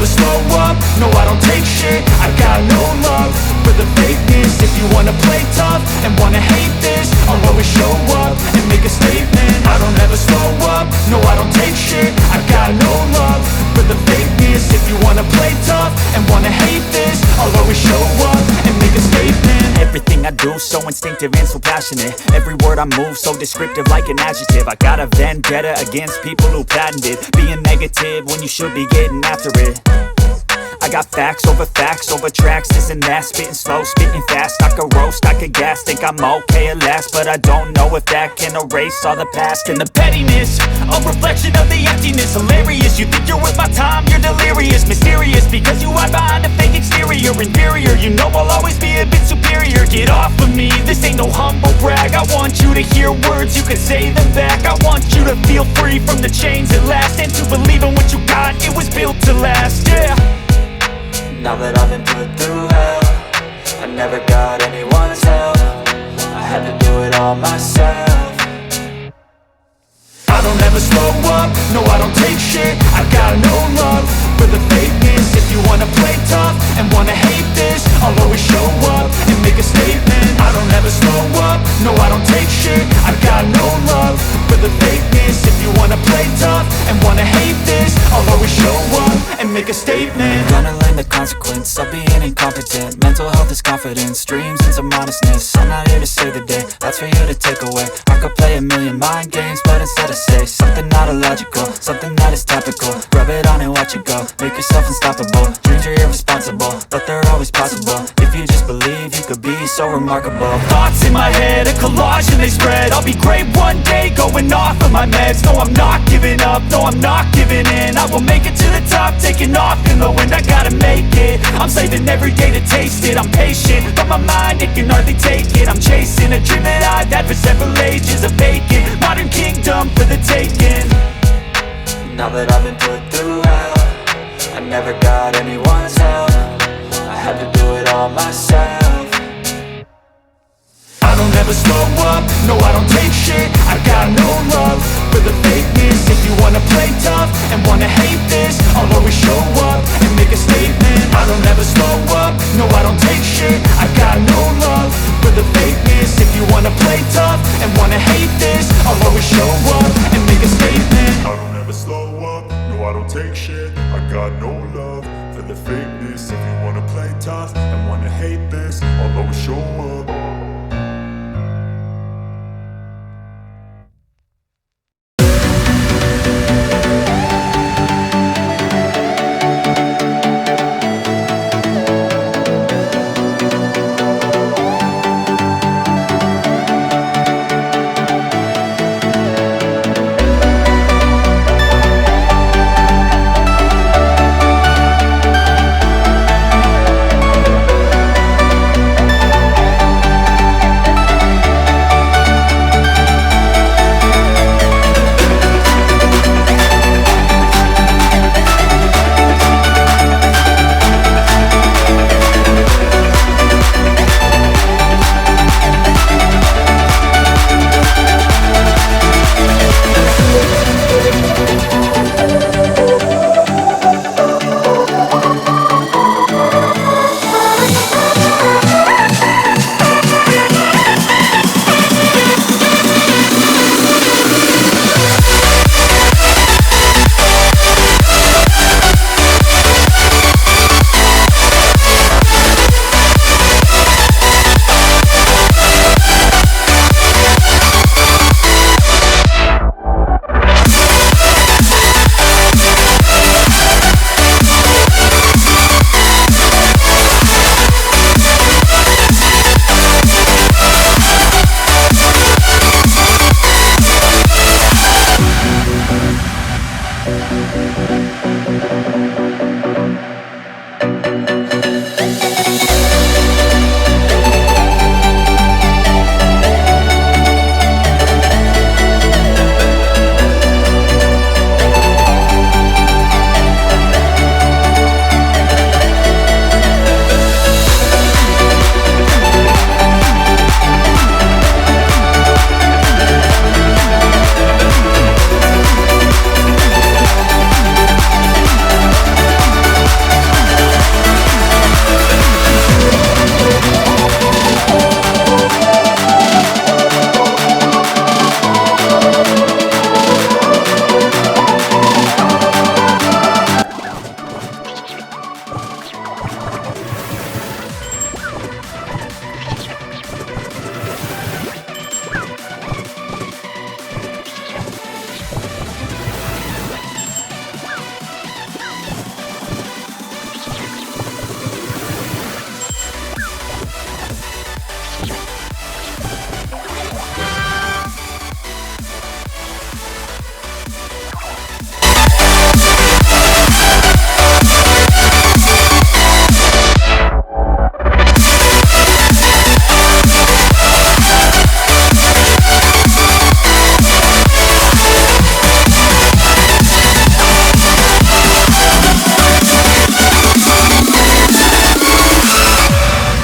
never slow up, no I don't take shit. I got no love for the fakeness. If you wanna play tough and wanna hate this, I'll always show up and make a statement. I don't ever slow up, no I don't take shit. I got no love for the fakeness. If you wanna play tough and wanna hate this, I'll always show up and make a statement. Everything I do so instinctive and so passionate. Every word I move so descriptive like an adjective. I got a vendetta against people who patented being negative when you should be getting after it. I got facts over tracks, this and that. Spitting slow, spitting fast. I could roast, I could gas. Think I'm okay at last, but I don't know if that can erase all the past. And the pettiness, a reflection of the emptiness. Hilarious, you think you're worth my time, you're delirious. Mysterious, because you hide behind a fake exterior. Inferior, you know I'll always be a bit superior. Get off of me, this ain't no humble brag. I want you to hear words, you can say them back. I want you to feel free from the chains at last, and to believe in what you got, it was built to last, yeah. Now that I've been put through hell, I never got anyone's help. I had to do it all myself. I don't ever slow up, no I don't take shit. I got no love for the fakeness. If you wanna play tough and wanna hate this, I'll always show up and make a statement. I don't ever slow up, no I don't take shit. I got no love for the fakeness. If you wanna play tough and wanna hate this, I'll always show up and make a statement. Gonna learn the consequence of being incompetent. Mental health is confidence, dreams and some modestness. I'm not here to save the day, that's for you to take away. I could play a million mind games, but instead I say something not illogical, something that is topical. Rub it on and watch it go, make yourself unstoppable. Dreams are irresponsible, but they're always possible. If you just believe, you could be so remarkable. Thoughts in my head, a collage and they spread. I'll be great one day, going off of my meds. No, I'm not giving up, no, I'm not giving in. I will make it to the top, taking off in the wind. I gotta make it, I'm saving every day to taste it. I'm patient, but my mind, it can hardly take it. I'm chasing a dream that I've had for several ages. A vacant, modern kingdom for the taking. Now that I've been put through hell, I never got anyone's help. I had to do it all myself. I don't ever slow up, no I don't take shit. I got no love for the fakeness. If you wanna play tough and wanna hate this, I'll always show up and make a statement. I don't ever slow up, no I don't take shit. I got no love for the fakeness. If you wanna play tough and wanna hate this, I'll always show up and make a statement. I don't ever slow up, no I don't take shit. I got no love for the fakeness. If you wanna play tough and wanna hate this, I'll always show up.